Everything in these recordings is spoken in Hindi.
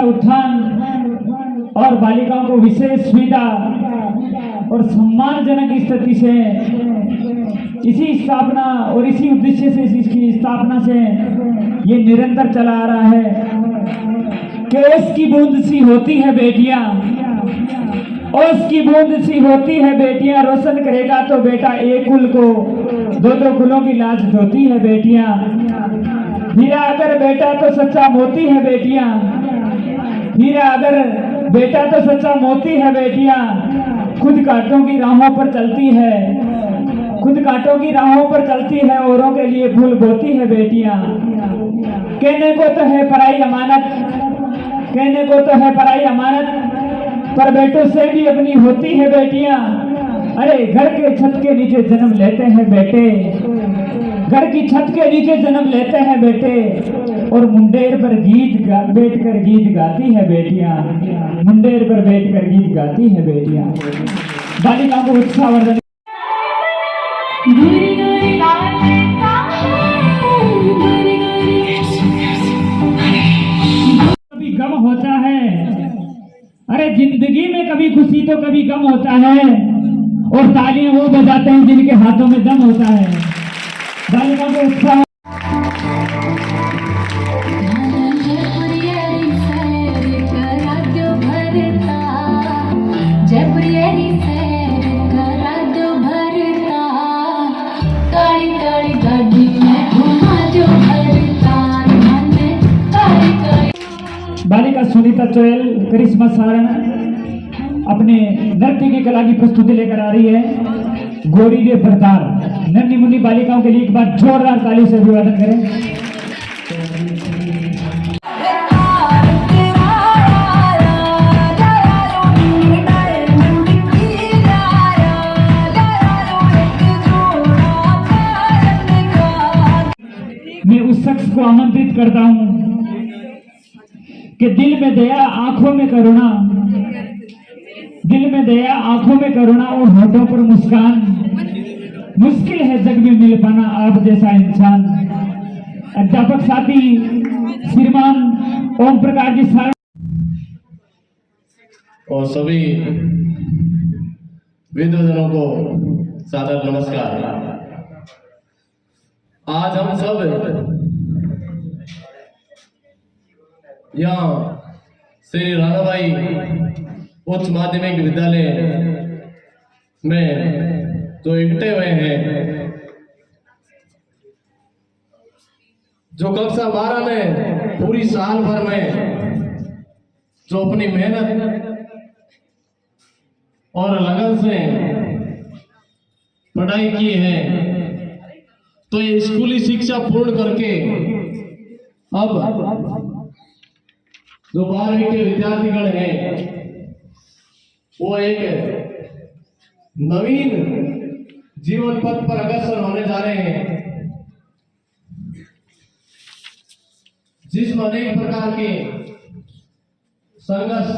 जैसा उत्थान और बालिकाओं को विशेष सुविधा और सम्मानजनक स्थिति से इसी स्थापना और इसी उद्देश्य से इसकी स्थापना से ये निरंतर चला आ रहा है कि ओस की बूंद सी होती है बेटियां, ओस की बूंद सी होती है बेटियां, रोशन करेगा तो बेटा एक कुल को, दो दो कुलों की लाज धोती है बेटियां। हीरा अगर बेटा तो सच्चा मोती है बेटियां, हीरा अगर बेटा तो सच्चा मोती है बेटियां। खुद कांटों की राहों पर चलती है, खुद कांटों की राहों पर चलती है, औरों के लिए फूल बोती है बेटियां। कहने को तो है पराई अमानत, कहने को तो है पराई अमानत, पर बेटों से भी अपनी होती है बेटियां। अरे घर के छत के नीचे जन्म लेते हैं बेटे, घर की छत के नीचे जन्म लेते हैं बेटे, और मुंडेर पर बैठकर गीत गाती है बेटियां, मुंडेर पर बैठकर गीत गाती है बेटियां। बालिकाओं को उत्साहवर्धन। कभी गम होता है, अरे जिंदगी में कभी खुशी तो कभी गम होता है, और तालियां वो बजाते हैं जिनके हाथों में दम होता है। बालिकाओं को उत्साह। बालिका सुनीता चोयल, करिश्मा सारण अपने नृत्य की कला की प्रस्तुति लेकर आ रही है। गोरी रे बरदार नन्ही मुन्नी बालिकाओं के लिए एक बार जोरदार ताली से अभिवादन करें। मैं उस शख्स को आमंत्रित करता हूं कि दिल में दया आंखों में करुणा, दिल में दया आंखों में करुणा और होठों पर मुस्कान। मुश्किल है जग में मिल पाना आप जैसा इंसान। अध्यापक साथी श्रीमान ओम प्रकाश जी सारण और सभी विद्वजनों को सादर नमस्कार। आज हम सब यहाँ श्री राणाबाई उच्च माध्यमिक विद्यालय में जो इकट्ठे हुए हैं, जो कक्षा 12 में पूरी साल भर में जो अपनी मेहनत और लगन से पढ़ाई की है, तो ये स्कूली शिक्षा पूर्ण करके अब जो 12वीं के विद्यार्थीगण हैं वो एक नवीन जीवन पथ पर अग्रसर होने जा रहे हैं, जिसमें अनेक प्रकार के संघर्ष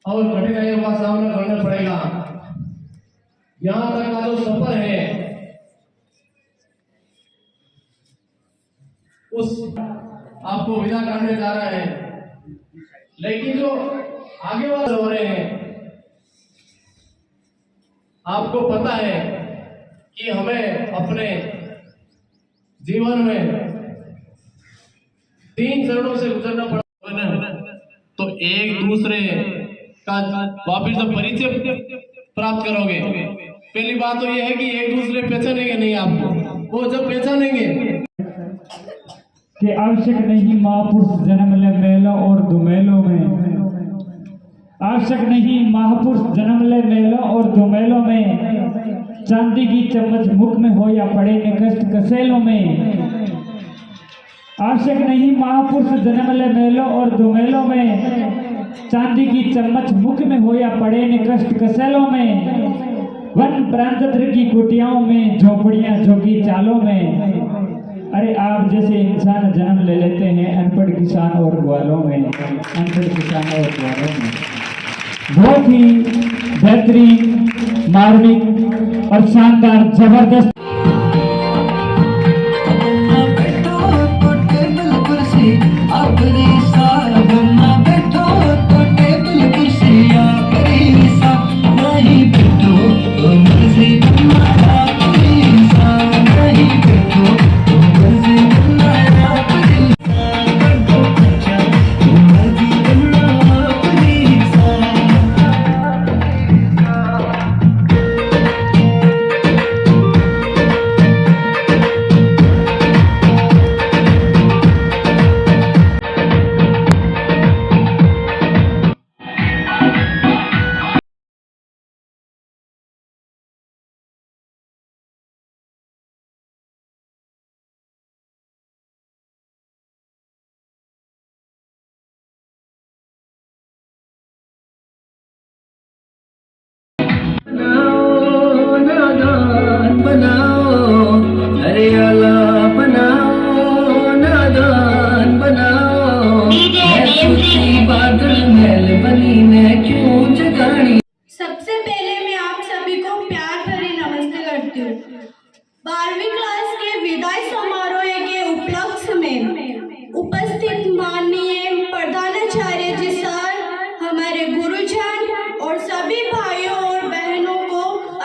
और कठिनाइयों का सामना करना पड़ेगा। यहाँ तक का जो सफर है उस आपको विदा करने जा रहा है, लेकिन जो आगे वाले हो रहे हैं, आपको पता है कि हमें अपने जीवन में 3 चरणों से गुजरना पड़ा। तो एक दूसरे का वापिस जब परिचय प्राप्त करोगे, पहली बात तो यह है कि एक दूसरे पहचानेंगे नहीं, आपको वो जब पहचानेंगे कि आवश्यक नहीं महापुरुष जन्म ले मेलों और दुमेलों में, आवश्यक नहीं महापुरुष जन्म ले मेलों और दुमेलों में। चांदी की चम्मच मुख में हो या पड़े ने कष्ट कसेलों में। आवश्यक नहीं महापुरुष जन्म ले मेलों और दुमेलों में। चांदी की चम्मच मुख में हो या पड़े ने कष्ट कसेलों में। वन प्रांतत्र की कुटियाओं में, झोपड़ियां झोंकी चालों में। अरे आप जैसे इंसान जन्म ले लेते हैं अनपढ़ किसान और ग्वालों में, अनपढ़ किसान और ग्वालों में। बहुत ही बेहतरीन, मार्मिक और शानदार जबरदस्त अपनी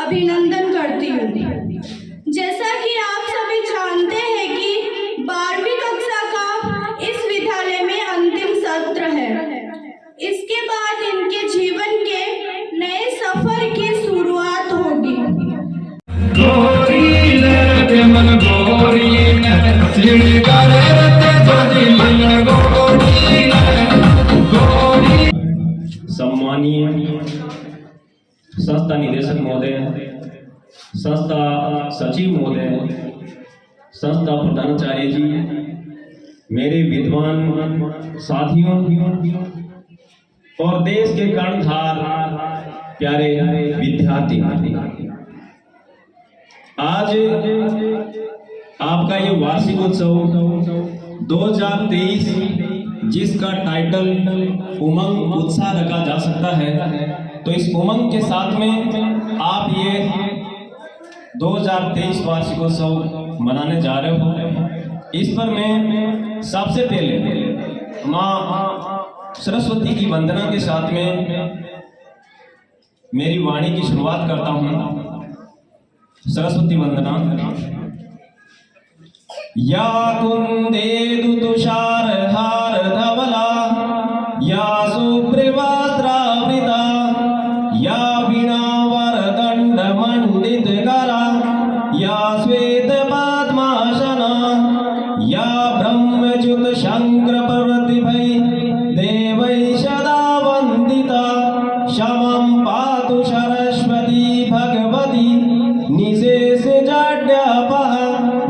अभिनंदन करती हूँ। जैसा कि आप सभी जानते हैं कि 12वीं कक्षा का इस विद्यालय में अंतिम सत्र है। इसके बाद इनके जीवन के नए सफर की शुरुआत होगी। सम्मानीय संस्था निदेशक महोदय, संस्था सचिव महोदय, संस्था प्रधानाचार्य जी, मेरे विद्वान साथियों और देश के कर्णधार प्यारे विद्यार्थी, आज आपका ये वार्षिक उत्सव 2023 जिसका टाइटल उमंग उत्साह रखा जा सकता है, तो इस उमंग के साथ में आप ये 2023 वार्षिकोत्सव मनाने जा रहे हो। इस पर मैं सबसे पहले माँ सरस्वती की वंदना के साथ में मेरी वाणी की शुरुआत करता हूँ। सरस्वती वंदना। या कुंदेदु तुषार हार धवला, या सुप्रभाद्रावृता, या वीणावर दंड मंडित करा, या श्वेत पद्मासना, या ब्रह्मच्युत शंकर प्रतिभै देवै सदा वंदिता, शमं पातु सरस्वती भगवती निशेष जाड्यापः,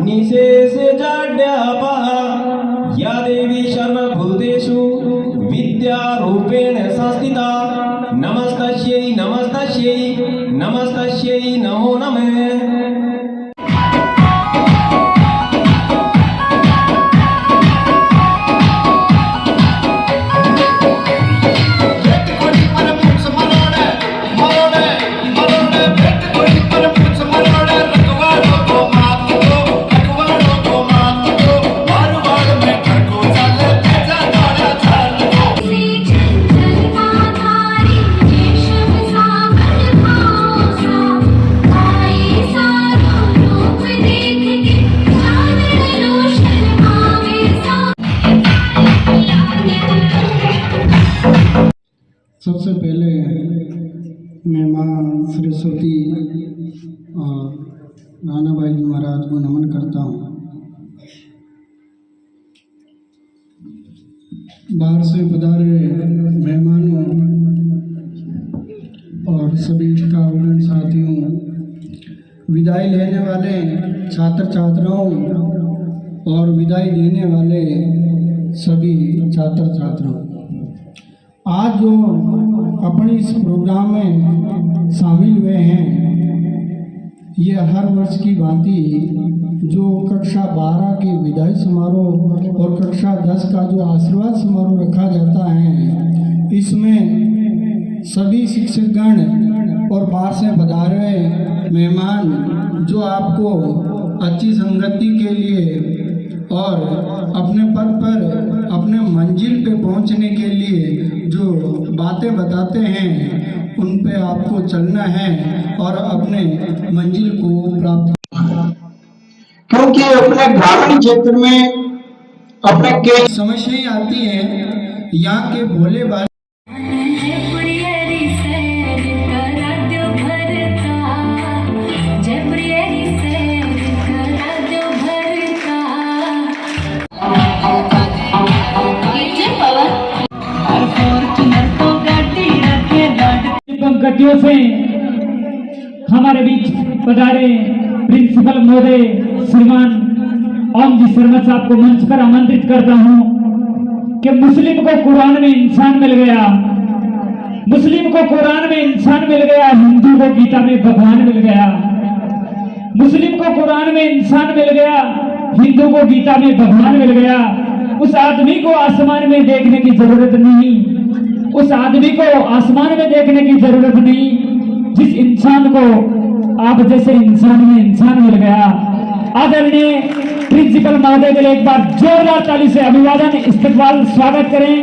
निशेष जाड्यापः, या देवी सर्वभूतेषु विद्यारूपेण संस्थिता, नमस्तस्यै नमस्तस्यै नमस्तस्यै नमो नमः। सबसे पहले मैं माँ सरस्वती और राणा भाई जी महाराज को नमन करता हूँ। बाहर से पधारे मेहमानों और सभी स्टाफगण साथियों, विदाई लेने वाले छात्र छात्राओं और विदाई देने वाले सभी छात्र छात्राओं, आज जो अपने इस प्रोग्राम में शामिल हुए हैं, ये हर वर्ष की भांति जो कक्षा 12 के विदाई समारोह और कक्षा 10 का जो आशीर्वाद समारोह रखा जाता है, इसमें सभी शिक्षकगण और बाहर से पधारे मेहमान जो आपको अच्छी संगति के लिए और अपने पद पर अपने मंजिल पे पहुंचने के लिए जो बातें बताते हैं, उन पे आपको चलना है और अपने मंजिल को प्राप्त, क्योंकि अपने ग्रामीण क्षेत्र में अपने कई समस्याएं आती हैं। यहाँ के भोले भाले पंक्तियों से हमारे बीच पधारे प्रिंसिपल महोदय श्रीमान ओम जी शर्मा साहब को मंच पर आमंत्रित करता हूं कि मुस्लिम को कुरान में इंसान मिल गया, मुस्लिम को कुरान में इंसान मिल गया, हिंदू को गीता में भगवान मिल गया। मुस्लिम को कुरान में इंसान मिल गया, हिंदू को गीता में भगवान मिल गया। उस आदमी को आसमान में देखने की जरूरत नहीं, उस आदमी को आसमान में देखने की जरूरत नहीं, जिस इंसान को आप जैसे इंसान में इंसान मिल गया। आदरणीय प्रिंसिपल महोदय के लिए एक बार जोरदार ताली से अभिवादन इस्तकबाल स्वागत करें।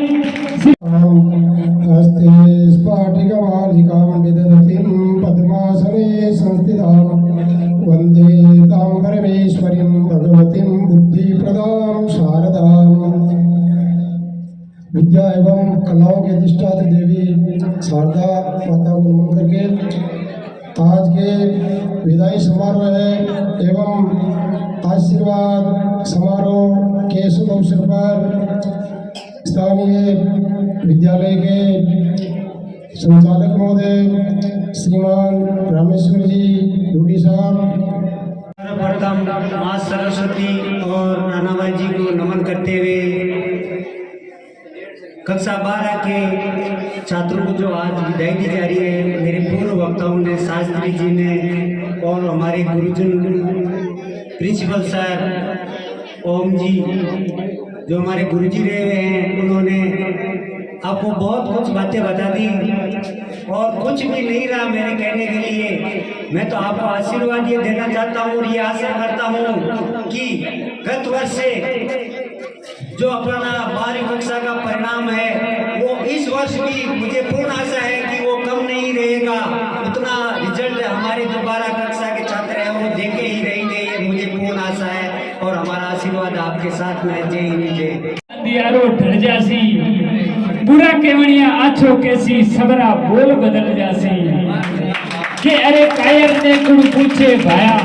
पद्मासने संस्थित कलाओं के अधिष्ठात्री देवी शारदा माता को नमन करके आज के विदाई समारोह है एवं आशीर्वाद समारोह के शुभ अवसर पर स्थानीय विद्यालय के संचालक महोदय श्रीमान रामेश्वर जी डूडी साहब, सर्वप्रथम माँ सरस्वती और रानाबाई जी को नमन करते हुए कक्षा 12 के छात्रों को जो आज विदाई दी जा रही है, मेरे पूर्व वक्ताओं ने, शास्त्री जी ने और हमारे गुरुजन प्रिंसिपल सर ओम जी जो हमारे गुरुजी रहे हुए हैं, उन्होंने आपको बहुत कुछ बातें बता दी और कुछ भी नहीं रहा मेरे कहने के लिए। मैं तो आपको आशीर्वाद ये देना चाहता हूँ और ये आशा करता हूँ कि गत वर्ष से जो अपना 12वीं कक्षा का परिणाम है वो इस वर्ष भी मुझे पूर्ण आशा है कि वो कम नहीं रहेगा। उतना रिजल्ट हमारे जो 12 कक्षा के छात्र हैं वो देके ही रहेंगे, ये मुझे पूर्ण आशा है और हमारा आशीर्वाद आपके साथ में। जय हिंद जय। दियारो ढल जासी बुरा केवणिया आछो कैसी सबरा बोल बदल जासी के अरे कायर ने कुण पूछे भाया,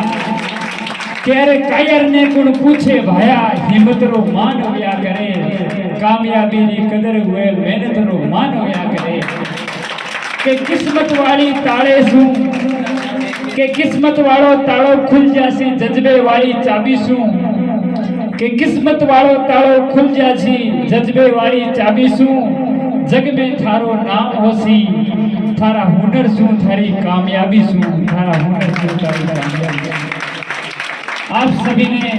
के अरे कायर ने कुण पूछे भाया, हिम्मत रो मान होया करे, कामयाबी नी कदर हुए मेहनत रो मान होया करे। के किस्मत वाली ताळे सू, के किस्मत वालो ताळो खुल जासी जज्बे वाली चाबी सू, के किस्मत वालो ताळो खुल जासी जज्बे वाली चाबी सू, जग में थारो नाम होसी, थारा हुनर सू थारी कामयाबी सू, थारा हुनर सू थारी कामयाबी। आप सभी ने